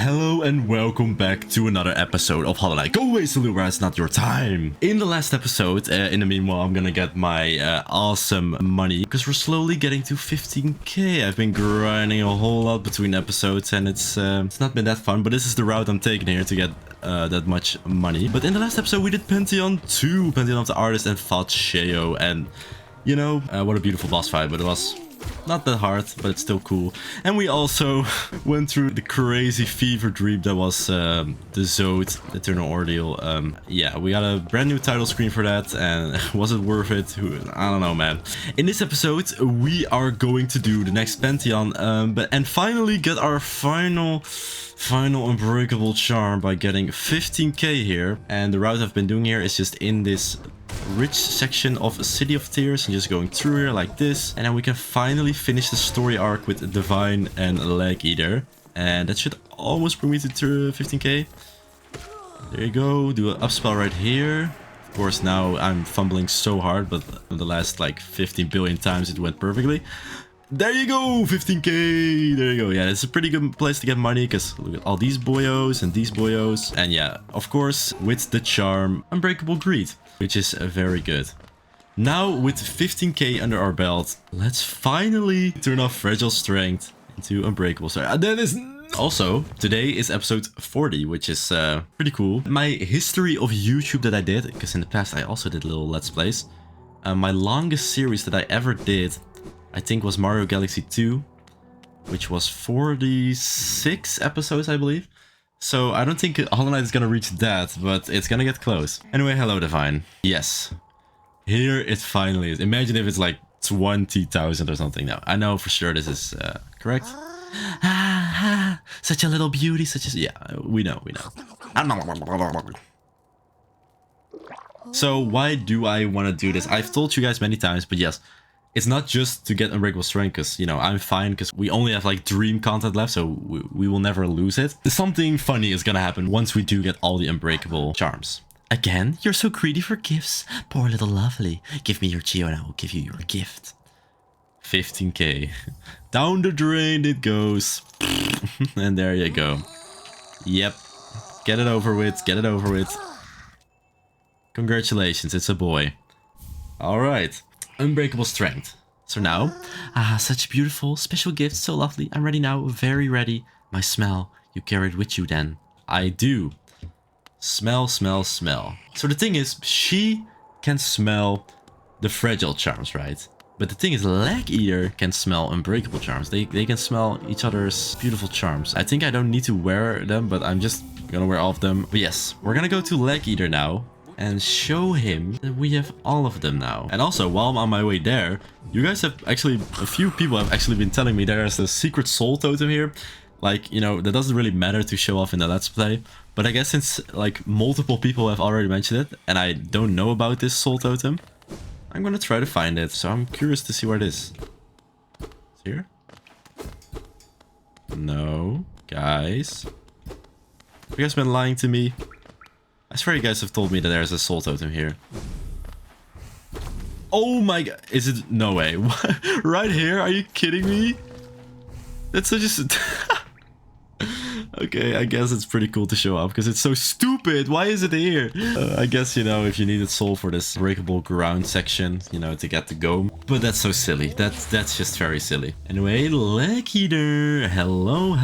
Hello and welcome back to another episode of Hollow Knight. Go away, Salura, it's not your time. In the last episode, in the meanwhile, I'm gonna get my awesome money because we're slowly getting to 15k. I've been grinding a whole lot between episodes and it's not been that fun, but this is the route I'm taking here to get that much money. But in the last episode, we did Pantheon 2, Pantheon of the Artist, and fought Sheo, and you know, what a beautiful boss fight, but it was not that hard, but it's still cool. And we also went through the crazy fever dream that was the Zode Eternal Ordeal. Yeah, we got a brand new title screen for that, and was it worth it? I don't know, man. In this episode, we are going to do the next Pantheon, and finally get our final unbreakable charm by getting 15k here. And the route I've been doing here is just in this rich section of City of Tears and just going through here like this, and then we can finally finish the story arc with Divine and Leg Eater, and that should almost bring me to 15k. There you go, do an up spell right here. Of course, now I'm fumbling so hard, but the last like 15 billion times it went perfectly. There you go, 15k, there you go. Yeah, it's a pretty good place to get money because look at all these boyos and these boyos. And yeah, of course, with the charm Unbreakable Greed, which is very good. Now with 15k under our belt, let's finally turn off Fragile Strength into Unbreakable Strength. That is also, today is episode 40, which is pretty cool. My history of YouTube that I did, because in the past I also did little Let's Plays. My longest series that I ever did, I think, was Mario Galaxy 2, which was 46 episodes, I believe. So I don't think Hollow Knight is gonna reach that, but it's gonna get close. Anyway, hello Divine. Yes, here it finally is. Imagine if it's like 20,000 or something now. I know for sure this is correct. Such a little beauty, such a... Yeah, we know. So why do I want to do this? I've told you guys many times, but yes. It's not just to get Unbreakable Strength, because, you know, I'm fine, because we only have, like, Dream content left, so we will never lose it. Something funny is gonna happen once we do get all the Unbreakable charms. Again? You're so greedy for gifts. Poor little lovely. Give me your Geo and I will give you your gift. 15k. Down the drain it goes. And there you go. Yep. Get it over with. Get it over with. Congratulations, it's a boy. Alright. Unbreakable Strength. So now, such beautiful, special gifts, so lovely. I'm ready now, very ready. My smell, you carried with you then. I do. Smell. So the thing is, she can smell the fragile charms, right? But the thing is, Leg Eater can smell Unbreakable charms. They can smell each other's beautiful charms. I think I don't need to wear them, but I'm just gonna wear all of them. But yes, we're gonna go to Leg Eater now and show him that we have all of them now. And also, while I'm on my way there, you guys have actually, a few people have actually been telling me there's a secret soul totem here. Like, you know, that doesn't really matter to show off in the Let's Play. But I guess since, like, multiple people have already mentioned it, and I don't know about this soul totem, I'm gonna try to find it. So I'm curious to see where it is. It's here? No. Guys. Have you guys been lying to me? I swear you guys have told me that there's a soul totem here. Oh my god. Is it? No way. Right here? Are you kidding me? That's such a... Okay, I guess it's pretty cool to show up because it's so stupid. Why is it here? I guess, you know, if you needed soul for this breakable ground section, you know, to get to go. But that's so silly. That's just very silly. Anyway, Leg Eater. Hello.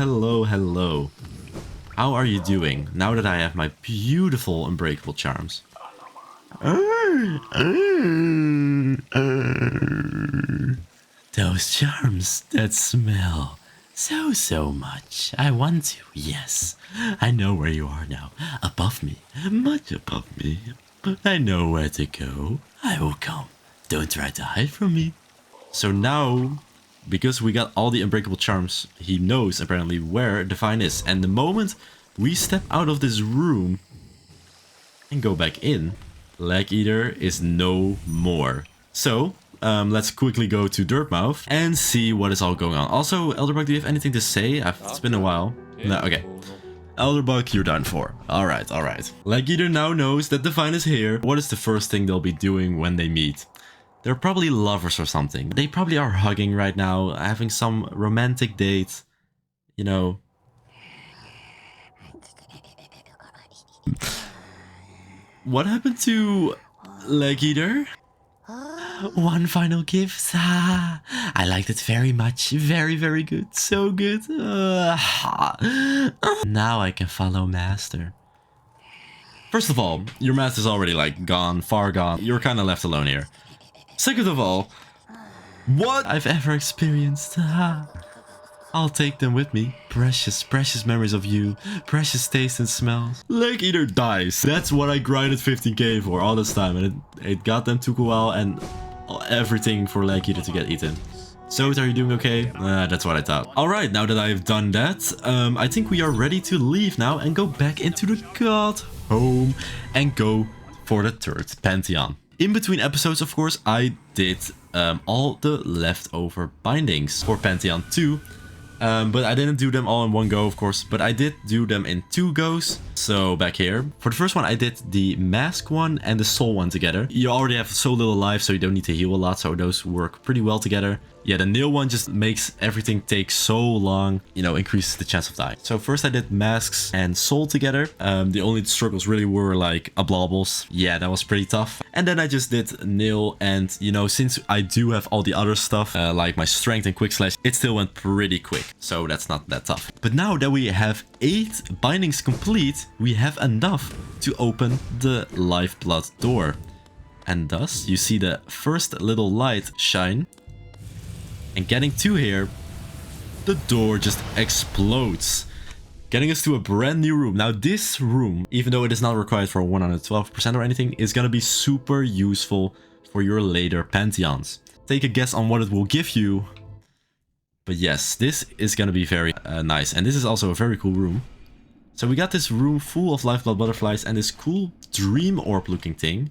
How are you doing now that I have my beautiful Unbreakable charms? Those charms that smell so much. I want to, yes. I know where you are now. Above me, much above me. But I know where to go. I will come. Don't try to hide from me. So now, because we got all the Unbreakable charms, he knows apparently where Divine is. And the moment we step out of this room and go back in, Leg Eater is no more. So, let's quickly go to Dirtmouth and see what is all going on. Also, Elderbug, do you have anything to say? It's been a while. No, okay. Elderbug, you're done for. Alright. Leg Eater now knows that Divine is here. What is the first thing they'll be doing when they meet? They're probably lovers or something. They probably are hugging right now, having some romantic date. You know. what happened to Leg Eater? One final gift. Ah, I liked it very much. Very, very good. So good. Now I can follow Master. First of all, your Master's already like gone, far gone. You're kind of left alone here. Second of all, what I've ever experienced. I'll take them with me. Precious, precious memories of you. Precious taste and smells. Leg Eater dies. That's what I grinded 15k for all this time. And it got them took a while and everything for Leg Eater to get eaten. So, are you doing okay? That's what I thought. Alright, now that I've done that, I think we are ready to leave now and go back into the god home and go for the third Pantheon. In between episodes, of course, I did all the leftover bindings for Pantheon 2. But I didn't do them all in one go, of course, but I did do them in 2 goes. So back here, for the first one, I did the mask one and the soul one together. You already have so little life, so you don't need to heal a lot, so those work pretty well together. Yeah, the nail one just makes everything take so long, you know, increases the chance of dying. So first I did masks and soul together. The only struggles really were like ablables. Yeah, that was pretty tough. And then I just did nail, and you know, since I do have all the other stuff, like my strength and quick slash, it still went pretty quick. So that's not that tough. But now that we have 8 bindings complete, we have enough to open the lifeblood door. And thus, you see the first little light shine. And getting to here, the door just explodes, getting us to a brand new room. Now this room, even though it is not required for 112% or anything, is going to be super useful for your later Pantheons. Take a guess on what it will give you. But yes, this is going to be very nice. And this is also a very cool room. So we got this room full of lifeblood butterflies and this cool dream orb looking thing.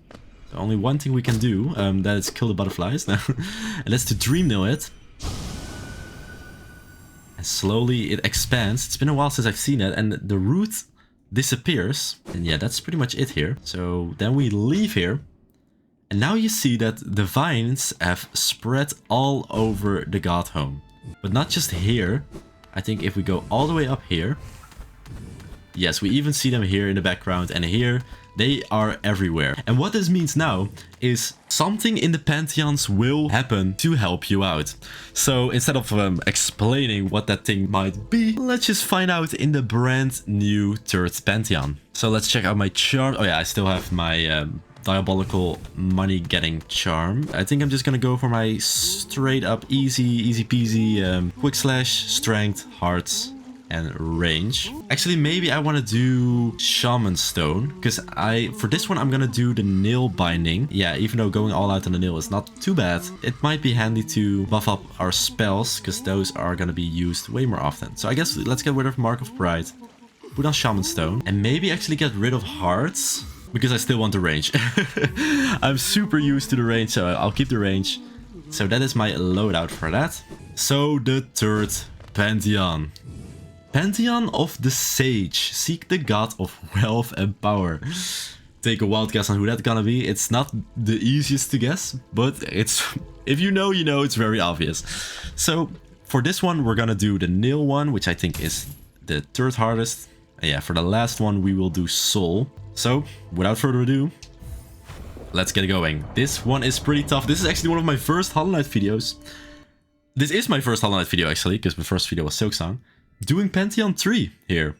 So only one thing we can do, that is kill the butterflies. And that's to dream nail it. And slowly it expands. It's been a while since I've seen it, and the root disappears. And yeah, that's pretty much it here. So then we leave here. And now you see that the vines have spread all over the god home. But not just here. I think if we go all the way up here. Yes, we even see them here in the background and here. They are everywhere. And what this means now is something in the Pantheons will happen to help you out. So instead of explaining what that thing might be, let's just find out in the brand new third Pantheon. So let's check out my charm. Oh yeah, I still have my diabolical money getting charm. I think I'm just gonna go for my straight up easy peasy quick slash, strength, hearts, and range. Actually, maybe I want to do Shaman Stone, because for this one I'm gonna do the nail binding. Yeah, even though going all out on the nail is not too bad, it might be handy to buff up our spells, because those are gonna be used way more often. So I guess let's get rid of Mark of Pride, put on Shaman Stone, and maybe actually get rid of hearts, because I still want the range. I'm super used to the range, so I'll keep the range. So that is my loadout for that. So the third Pantheon. Pantheon of the Sage. Seek the god of wealth and power. Take a wild guess on who that's gonna be. It's not the easiest to guess, but it's, if you know, you know, it's very obvious. So for this one, we're gonna do the nail one, which I think is the third hardest. And yeah, for the last one, we will do soul. So without further ado, let's get going. This one is pretty tough. This is actually one of my first Hollow Knight videos. This is my first Hollow Knight video actually, because the first video was Silksong. Doing Pantheon 3 here.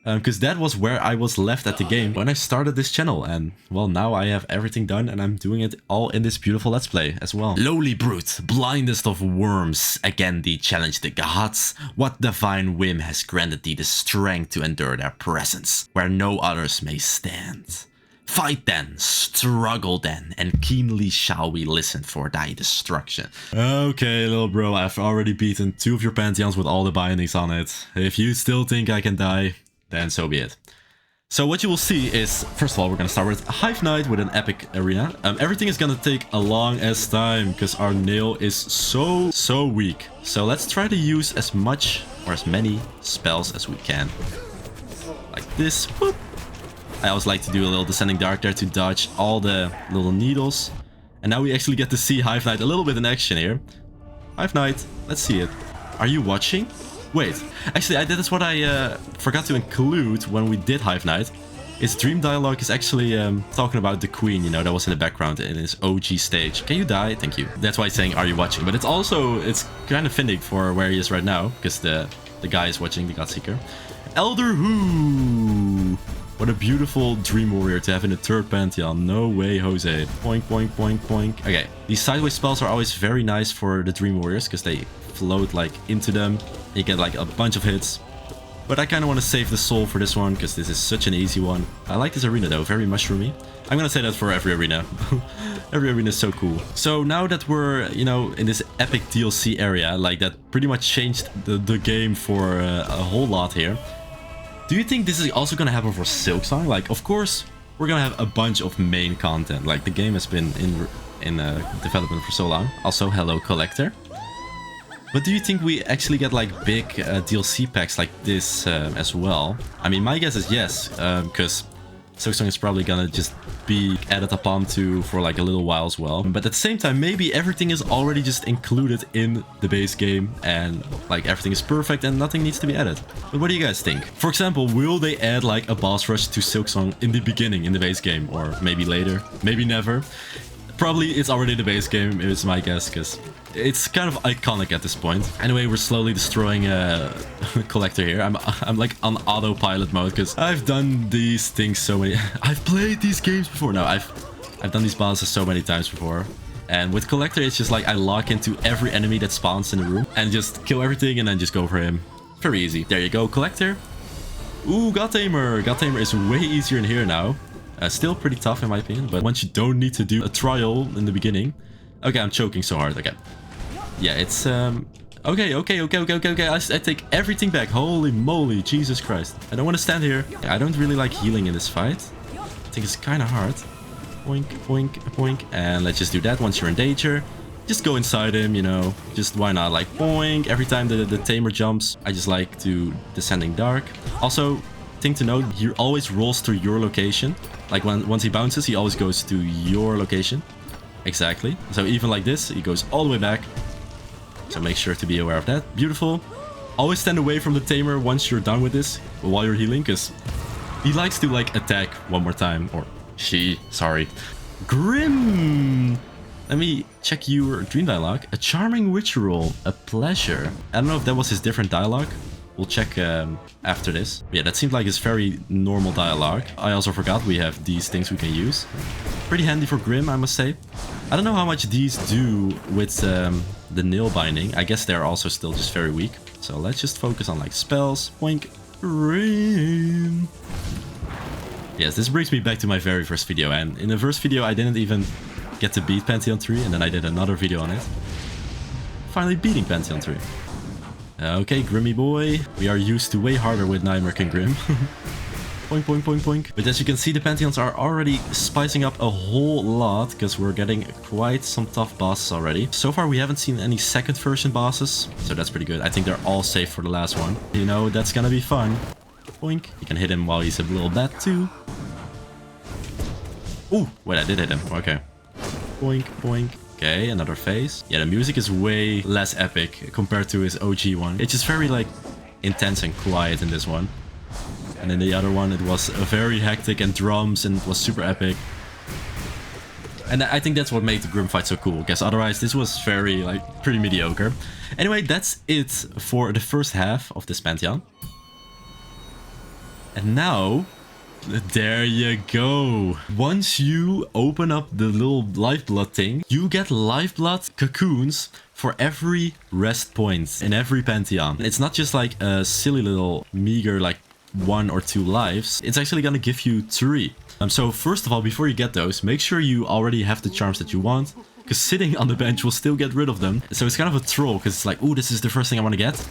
Because that was where I was left at the game when I started this channel. And well, now I have everything done and I'm doing it all in this beautiful Let's Play as well. Lowly brute, blindest of worms, again thee challenge the gods. What divine whim has granted thee the strength to endure their presence, where no others may stand? Fight then, struggle then, and keenly shall we listen for thy destruction. Okay, little bro, I've already beaten 2 of your Pantheons with all the bindings on it. If you still think I can die, then so be it. So what you will see is, first of all, we're gonna start with Hive Knight with an epic arena. Everything is gonna take a long as time, because our nail is so weak. So let's try to use as much or as many spells as we can. Like this, whoop. I always like to do a little Descending Dark there to dodge all the little needles. And now we actually get to see Hive Knight a little bit in action here. Hive Knight, let's see it. Are you watching? Wait, actually that is what I forgot to include when we did Hive Knight. His dream dialogue is actually talking about the queen, you know, that was in the background in his OG stage. Can you die? Thank you. That's why he's saying, are you watching? But it's also, it's kind of fitting for where he is right now, because the guy is watching, the Godseeker. Elder Who! What a beautiful dream warrior to have in the third Pantheon. No way, Jose. Boink, boink, boink, boink. Okay, these sideways spells are always very nice for the dream warriors, because they float like into them. You get like a bunch of hits. But I kind of want to save the soul for this one, because this is such an easy one. I like this arena though, very mushroomy. I'm gonna say that for every arena. Every arena is so cool. So now that we're, you know, in this epic DLC area, like that pretty much changed the game for a whole lot here. Do you think this is also gonna happen for Silksong? Like, of course, we're gonna have a bunch of main content. Like, the game has been in development for so long. Also, hello, Collector. But do you think we actually get like big DLC packs like this as well? I mean, my guess is yes, because Silksong is probably gonna just be added upon to for like a little while as well. But at the same time, maybe everything is already just included in the base game and like everything is perfect and nothing needs to be added. But what do you guys think? For example, will they add like a boss rush to Silksong in the beginning in the base game, or maybe later, maybe never? Probably it's already the base game, it's my guess, because it's kind of iconic at this point. Anyway, we're slowly destroying Collector here. I'm like on autopilot mode, because I've done these things so many... I've played these games before. No, I've done these bosses so many times before. And with Collector, it's just like I lock into every enemy that spawns in the room and just kill everything and then just go for him. Very easy. There you go, Collector. Ooh, God Tamer. God Tamer is way easier in here now. Still pretty tough in my opinion, but once you don't need to do a trial in the beginning. Okay, I'm choking so hard. Okay. Yeah, it's okay. I take everything back. Holy moly, Jesus Christ. I don't want to stand here. I don't really like healing in this fight. I think it's kind of hard. Boink, boink, boink. And let's just do that once you're in danger. Just go inside him, you know. Just why not? Like boink. Every time the tamer jumps, I just like to Descending Dark. Also, thing to note, he always rolls to your location. Like once he bounces, he always goes to your location. Exactly. So even like this, he goes all the way back. So make sure to be aware of that. Beautiful. Always stand away from the tamer once you're done with this, while you're healing, because he likes to like attack one more time. Or she, sorry. Grim. Let me check your dream dialogue. A charming ritual, a pleasure. I don't know if that was his different dialogue. We'll check after this. Yeah, that seemed like his very normal dialogue. I also forgot we have these things we can use. Pretty handy for Grim, I must say. I don't know how much these do with the nail binding. I guess they're also still just very weak. So let's just focus on like spells. Boink. Grim. Yes, this brings me back to my very first video. And in the first video, I didn't even get to beat Pantheon 3. And then I did another video on it. Finally beating Pantheon 3. Okay, Grimmy boy. We are used to way harder with Nightmare King Grim. Boink, boink, boink, boink. But as you can see, the Pantheons are already spicing up a whole lot, because we're getting quite some tough bosses already. So far, we haven't seen any second version bosses, so that's pretty good. I think they're all safe for the last one. You know, that's gonna be fun. Boink. You can hit him while he's a little bat too. Ooh, wait, I did hit him. Okay. Boink, boink. Okay, another phase. Yeah, the music is way less epic compared to his OG one. It's just very, like, intense and quiet in this one. And in the other one, it was very hectic and drums and it was super epic. And I think that's what made the Grim fight so cool, because otherwise this was very, like, pretty mediocre. Anyway, that's it for the first half of this Pantheon. And now... there you go. Once you open up the little lifeblood thing, you get lifeblood cocoons for every rest point in every Pantheon. It's not just like a silly little meager like 1 or 2 lives. It's actually gonna give you 3. So first of all, before you get those, make sure you already have the charms that you want, because sitting on the bench will still get rid of them. So it's kind of a troll, because it's like, oh, this is the first thing I want to get.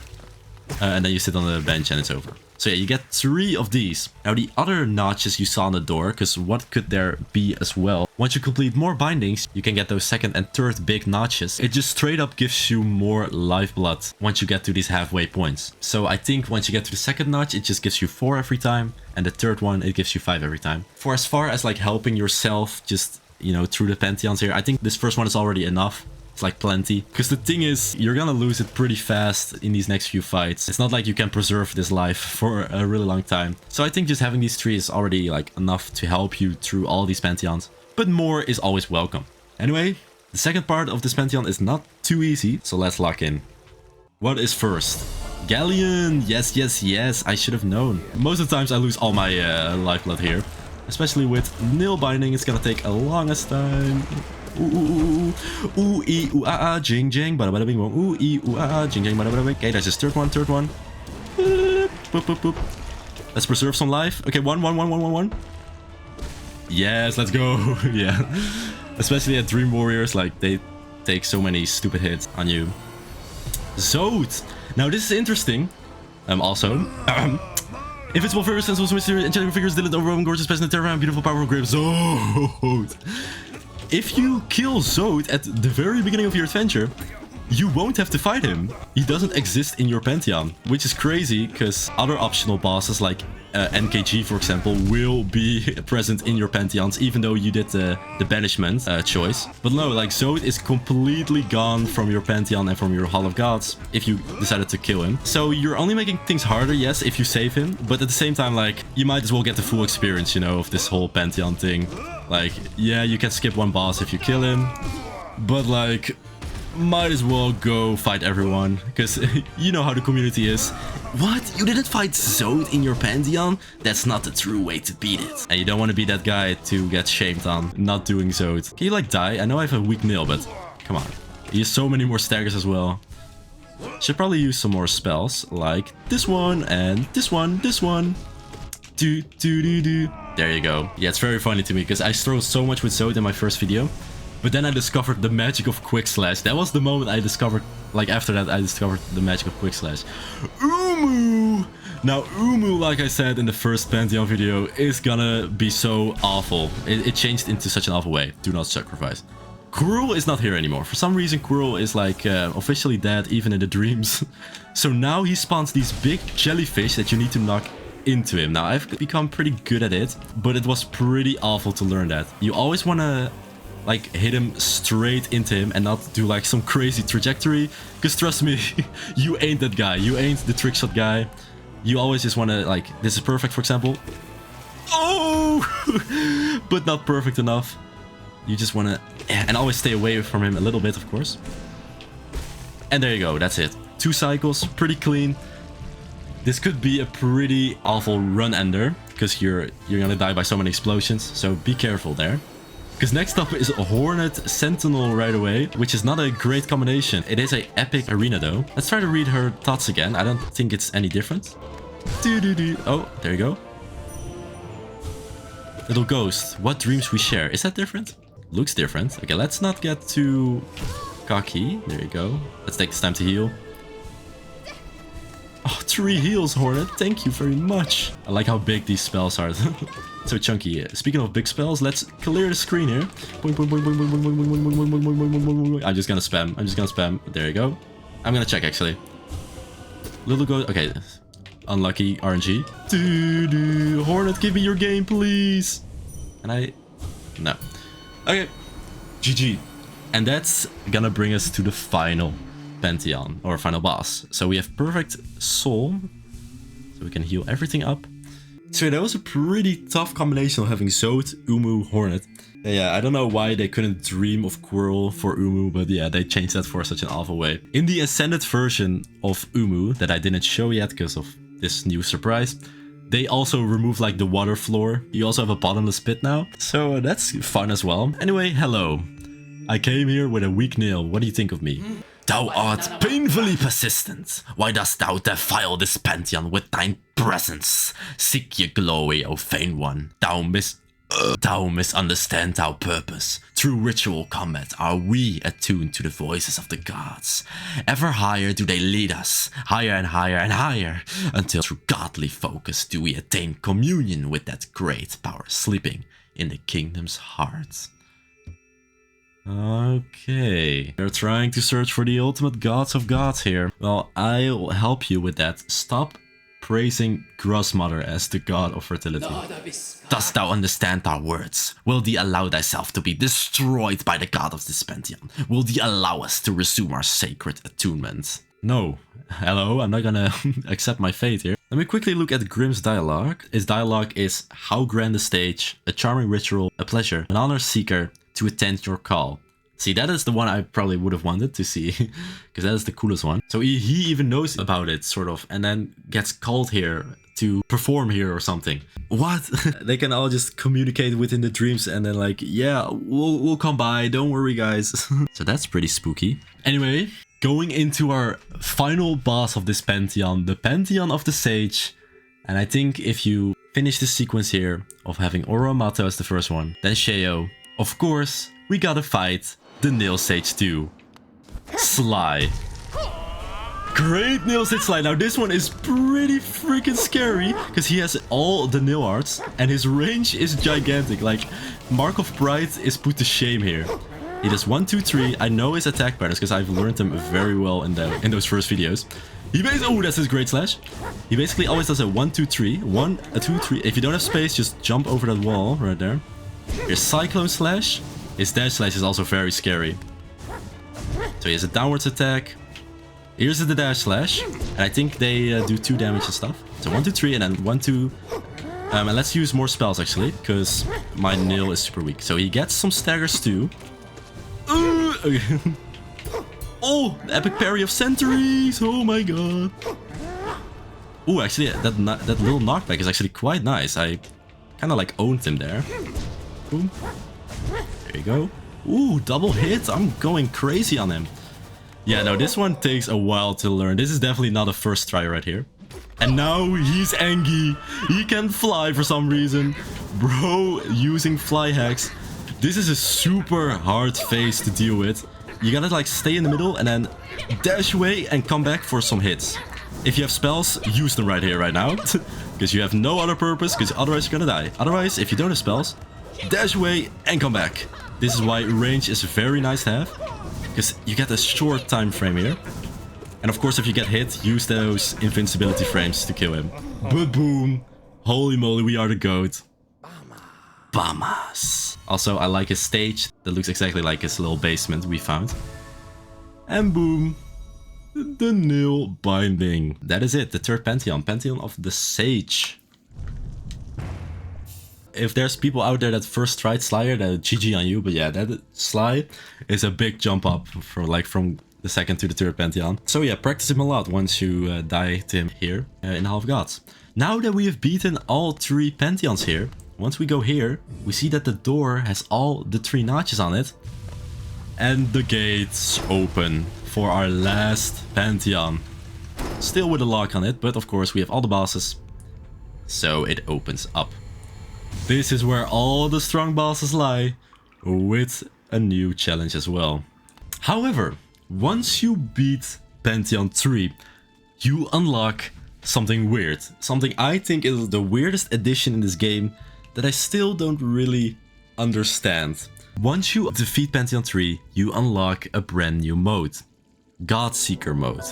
And then you sit on the bench and it's over. So yeah, you get 3 of these. Now the other notches you saw on the door, because what could there be as well? Once you complete more bindings, you can get those second and third big notches. It just straight up gives you more lifeblood once you get to these halfway points. So I think once you get to the second notch, it just gives you 4 every time. And the third one, it gives you 5 every time. For as far as like helping yourself just, you know, through the Pantheons here, I think this first one is already enough. It's like plenty. Because the thing is, you're gonna lose it pretty fast in these next few fights. It's not like you can preserve this life for a really long time. So I think just having these 3 is already like enough to help you through all these Pantheons. But more is always welcome. Anyway, the second part of this Pantheon is not too easy. So let's lock in. What is first? Galleon! Yes, yes, yes. I should have known. Most of the times I lose all my life blood here. Especially with nail binding, it's gonna take a longest time. Ooh, ooh, ee, ooh, ah, ah, jing, jing, bada, bada, bing, bong. Ooh, ee, ooh, ah, ah, jing, jing, bada, bada, bing. Okay, that's just third one. Boop, boop, boop. Let's preserve some life. Okay, one. Yes, let's go. Yeah. Especially at Dream Warriors, like, they take so many stupid hits on you. Zod! Now, this is interesting. Also. Invincible figures, sensible mysterious, angelic figures, did it overwhelming, gorgeous, passionate, terrifying, beautiful, powerful, grip. Zod! If you kill Zod at the very beginning of your adventure, you won't have to fight him. He doesn't exist in your Pantheon, which is crazy because other optional bosses like NKG, for example, will be present in your Pantheons, even though you did the banishment choice. But no, like Zod is completely gone from your Pantheon and from your Hall of Gods if you decided to kill him. So you're only making things harder, yes, if you save him, but at the same time, like, you might as well get the full experience, you know, of this whole Pantheon thing. Like, yeah, you can skip one boss if you kill him, but like, might as well go fight everyone, because you know how the community is. What? You didn't fight Zod in your Pantheon? That's not the true way to beat it. And you don't want to be that guy to get shamed on not doing Zod. Can you like die? I know I have a weak nail, but come on. He has so many more staggers as well. Should probably use some more spells, like this one and this one, this one. Do. There you go. Yeah, it's very funny to me, because I struggled so much with Zod in my first video. But then I discovered the magic of Quick Slash. That was the moment I discovered, like after that I discovered the magic of Quick Slash. Umu! Now Umu, like I said in the first Pantheon video, is gonna be so awful. It changed into such an awful way. Do not sacrifice. Quirrell is not here anymore. For some reason Quirrell is like officially dead even in the dreams. So now he spawns these big jellyfish that you need to knock into him. Now I've become pretty good at it, but it was pretty awful to learn that. You always wanna like hit him straight into him and not do like some crazy trajectory, because trust me, you ain't that guy. You ain't the trick shot guy. You always just want to, like, this is perfect, for example. Oh! But not perfect enough. You just want to, and always stay away from him a little bit, of course. And there you go, that's it. 2 cycles, pretty clean. This could be a pretty awful run ender, because you're gonna die by so many explosions, so be careful there. Because next up is a Hornet Sentinel right away, which is not a great combination. It is a epic arena though. Let's try to read her thoughts again. I don't think it's any different. Oh, there you go. Little ghost, what dreams we share. Is that different? Looks different. Okay, let's not get too cocky. There you go. Let's take this time to heal. Oh, 3 heals, Hornet. Thank you very much. I like how big these spells are. So chunky. Speaking of big spells, let's clear the screen here. I'm just gonna spam. There you go. I'm gonna check actually. Little go. Okay. Unlucky RNG. Hornet, give me your game, please. And no. Okay. GG. And that's gonna bring us to the final Pantheon, or final boss. So we have perfect soul, so we can heal everything up. So that was a pretty tough combination of having Zod, Umu, Hornet. Yeah, I don't know why they couldn't dream of Quirrell for Umu, but yeah, they changed that for such an awful way. In the Ascended version of Umu, that I didn't show yet because of this new surprise, they also removed like the water floor. You also have a bottomless pit now, so that's fun as well. Anyway, hello. I came here with a weak nail. What do you think of me? Thou art painfully persistent. Why dost thou defile this Pantheon with thine presence? Seek ye glory, O vain one. Thou misunderstand our purpose. Through ritual combat are we attuned to the voices of the gods. Ever higher do they lead us, higher and higher and higher, until through godly focus do we attain communion with that great power sleeping in the kingdom's heart. Okay, they're trying to search for the ultimate gods of gods here. Well, I'll help you with that. Stop praising Grossmother as the god of fertility. Dost thou understand our words? Will thee allow thyself to be destroyed by the god of this Pantheon? Will thee allow us to resume our sacred attunement? No. Hello, I'm not gonna accept my fate here. Let me quickly look at Grimm's dialogue. His dialogue is, how grand a stage, a charming ritual, a pleasure, an honor seeker to attend your call. See, that is the one I probably would have wanted to see, because that is the coolest one. So he even knows about it, sort of, and then gets called here to perform here or something. What? They can all just communicate within the dreams and then like, yeah, we'll come by, don't worry guys. So that's pretty spooky. Anyway, going into our final boss of this Pantheon, the Pantheon of the Sage. And I think if you finish the sequence here of having Oroamato as the first one, then Sheo, of course, we gotta fight the Nail Sage 2. Sly. Great Nail Sage Sly. Now this one is pretty freaking scary because he has all the nail arts and his range is gigantic. Like, Mark of Pride is put to shame here. He does 1, 2, 3. I know his attack patterns because I've learned them very well in those first videos. He basically, oh, that's his great slash. He basically always does a 1, 2, 3. 1, 2, 3. If you don't have space, just jump over that wall right there. Here's Cyclone Slash. His dash slash is also very scary. So he has a downwards attack. Here's the dash slash. And I think they do 2 damage and stuff. So 1, 2, 3 and then 1, 2. And let's use more spells actually, because my nail is super weak. So he gets some staggers too. Oh, the epic parry of centuries. Oh my god. Oh, actually that little knockback is actually quite nice. I kind of like owned him there. Boom. There you go. Ooh, double hit. I'm going crazy on him. Yeah, no, this one takes a while to learn. This is definitely not a first try right here. And now he's Angie. He can fly for some reason. Bro, using fly hacks. This is a super hard phase to deal with. You gotta like stay in the middle and then dash away and come back for some hits. If you have spells, use them right here, right now. Because you have no other purpose, because otherwise you're gonna die. Otherwise, if you don't have spells, dash away and come back. This is why range is very nice to have, because you get a short time frame here. And of course, if you get hit, use those invincibility frames to kill him. But boom. Holy moly, we are the GOAT. Bamas. Also, I like his stage. That looks exactly like his little basement we found. And boom. The nail binding. That is it. The third Pantheon. Pantheon of the Sage. If there's people out there that first tried Sly here, then GG on you. But yeah, that Sly is a big jump up from the second to the third Pantheon. So yeah, practice him a lot once you die to him here in Half Gods. Now that we have beaten all 3 Pantheons here, once we go here, we see that the door has all the 3 notches on it. And the gates open for our last Pantheon. Still with a lock on it, but of course we have all the bosses. So it opens up. This is where all the strong bosses lie, with a new challenge as well. However, once you beat Pantheon 3, you unlock something weird. Something I think is the weirdest addition in this game that I still don't really understand. Once you defeat Pantheon 3, you unlock a brand new mode. Godseeker mode.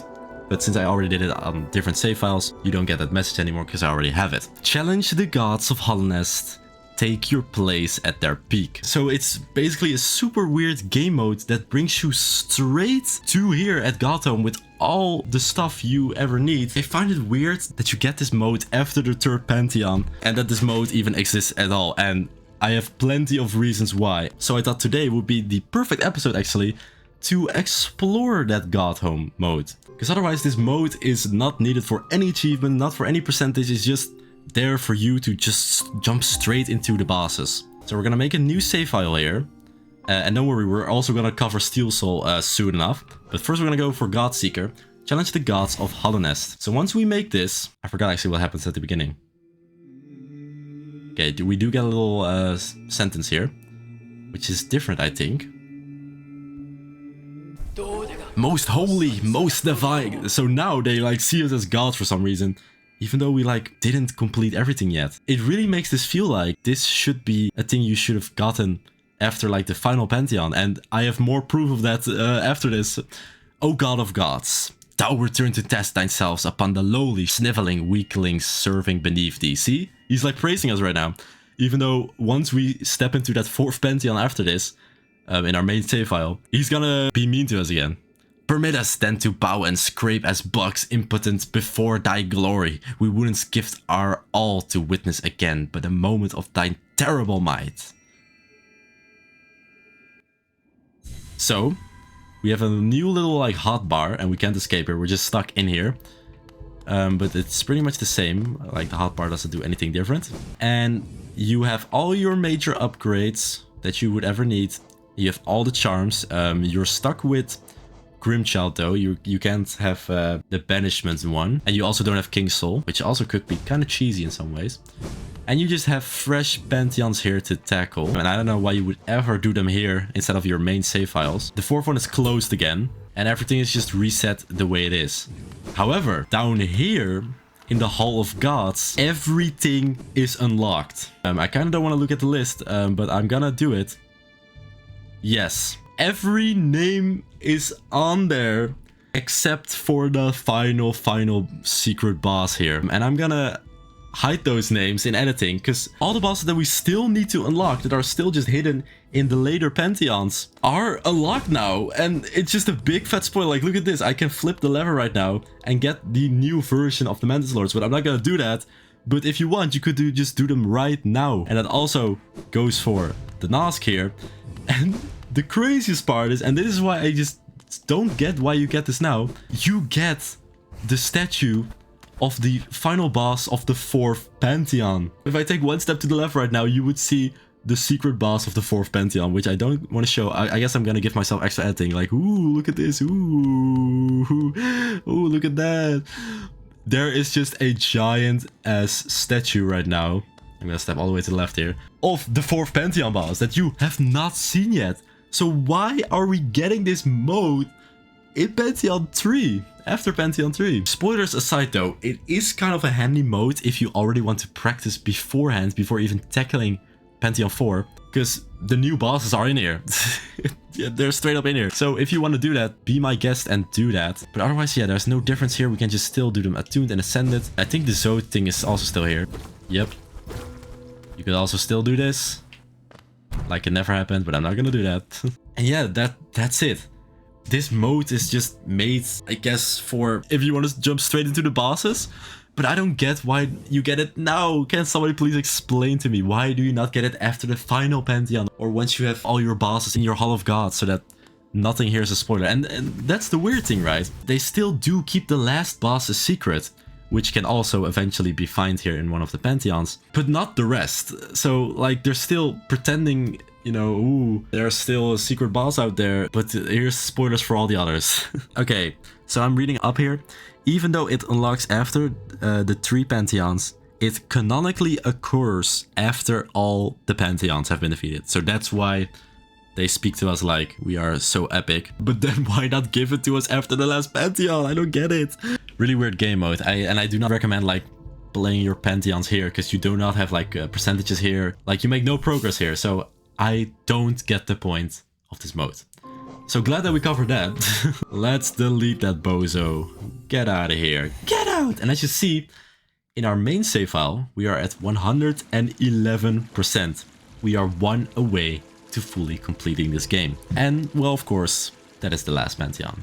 But since I already did it on different save files, you don't get that message anymore because I already have it. Challenge the gods of Hallownest. Take your place at their peak. So it's basically a super weird game mode that brings you straight to here at Gotham with all the stuff you ever need. I find it weird that you get this mode after the third Pantheon and that this mode even exists at all. And I have plenty of reasons why. So I thought today would be the perfect episode actually to explore that Gotham mode. Because otherwise this mode is not needed for any achievement, not for any percentage, it's just there for you to just jump straight into the bosses. So we're gonna make a new save file here. And don't worry, we're also gonna cover Steel Soul soon enough. But first we're gonna go for Godseeker. Challenge the gods of Hallownest. So once we make this, I forgot actually what happens at the beginning. Okay, we do get a little sentence here, which is different, I think. Most holy, most divine. So now they like see us as gods for some reason, even though we like didn't complete everything yet. It really makes this feel like this should be a thing you should have gotten after like the final Pantheon, and I have more proof of that after this. Oh god of gods, thou return to test thyself upon the lowly, sniveling weaklings serving beneath thee. See? He's like praising us right now. Even though once we step into that 4th Pantheon after this, in our main save file, he's gonna be mean to us again. Permit us then to bow and scrape as bugs impotent before thy glory. We wouldn't gift our all to witness again, but a moment of thine terrible might. So, we have a new little like hotbar and we can't escape here. We're just stuck in here. But it's pretty much the same. Like the hotbar doesn't do anything different. And you have all your major upgrades that you would ever need. You have all the charms. You're stuck with Grimchild though. You can't have the banishment one. And you also don't have King's Soul, which also could be kind of cheesy in some ways. And you just have fresh Pantheons here to tackle. And I don't know why you would ever do them here instead of your main save files. The 4th one is closed again. And everything is just reset the way it is. However, down here in the Hall of Gods, everything is unlocked. I kind of don't want to look at the list, but I'm gonna do it. Yes, every name is on there except for the final secret boss here. And I'm gonna hide those names in editing because all the bosses that we still need to unlock that are still just hidden in the later Pantheons are unlocked now. And it's just a big fat spoiler. Like, look at this. I can flip the lever right now and get the new version of the Mantis Lords, but I'm not gonna do that. But if you want, you could just do them right now. And that also goes for the Nosk here. And the craziest part is, and this is why I just don't get why you get this now, you get the statue of the final boss of the 4th Pantheon. If I take one step to the left right now, you would see the secret boss of the 4th Pantheon, which I don't want to show. I guess I'm gonna give myself extra editing, like, ooh, look at this, ooh, look at that. There is just a giant ass statue right now. I'm gonna step all the way to the left here, of the 4th Pantheon boss that you have not seen yet. So why are we getting this mode in Pantheon 3? After Pantheon 3. Spoilers aside though, it is kind of a handy mode if you already want to practice beforehand, before even tackling Pantheon 4. Because the new bosses are in here. Yeah, they're straight up in here. So if you want to do that, be my guest and do that. But otherwise, yeah, there's no difference here. We can just still do them attuned and ascended. I think the Zode thing is also still here. Yep. You could also still do this. Like it never happened, but I'm not gonna do that. And yeah, that's it. This mode is just made, I guess, for if you want to jump straight into the bosses. But I don't get why you get it now. Can somebody please explain to me, why do you not get it after the final Pantheon? Or once you have all your bosses in your Hall of Gods, so that nothing here is a spoiler. And that's the weird thing, right? They still do keep the last boss a secret, which can also eventually be found here in one of the Pantheons, but not the rest. So, like, they're still pretending, you know, ooh, there's still a secret boss out there, but here's spoilers for all the others. Okay, so I'm reading up here. Even though it unlocks after the 3 Pantheons, it canonically occurs after all the Pantheons have been defeated. So that's why they speak to us like we are so epic. But then why not give it to us after the last Pantheon? I don't get it. Really weird game mode. And I do not recommend like playing your Pantheons here, because you do not have like percentages here. Like you make no progress here. So I don't get the point of this mode. So glad that we covered that. Let's delete that bozo. Get out of here. Get out! And as you see, in our main save file, we are at 111%. We are 1 away to fully completing this game. And, well, of course, that is the last Pantheon.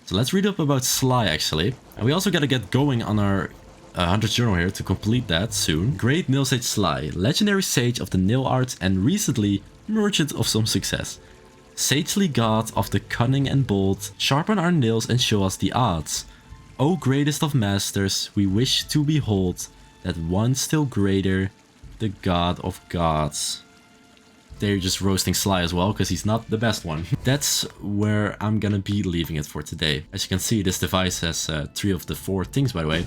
So let's read up about Sly, actually. And we also gotta get going on our 100th journal here to complete that soon. Great Nail Sage Sly, legendary sage of the nail arts and recently merchant of some success. Sagely god of the cunning and bold, sharpen our nails and show us the odds. O greatest of masters, we wish to behold that one still greater, the god of gods. They're just roasting Sly as well, because he's not the best one. That's where I'm gonna be leaving it for today. As you can see, this device has 3 of the 4 things, by the way.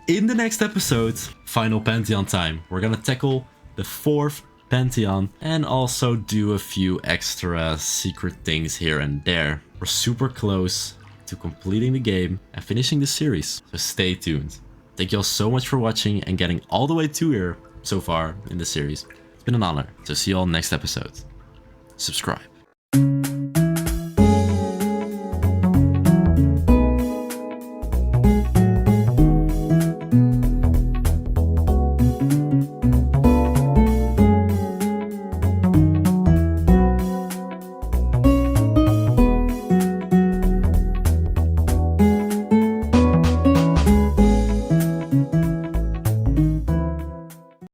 In the next episode, final Pantheon time, we're gonna tackle the 4th Pantheon and also do a few extra secret things here and there. We're super close to completing the game and finishing the series, so stay tuned. Thank you all so much for watching and getting all the way to here so far in the series. It's been an honor. So see you all next episode. Subscribe.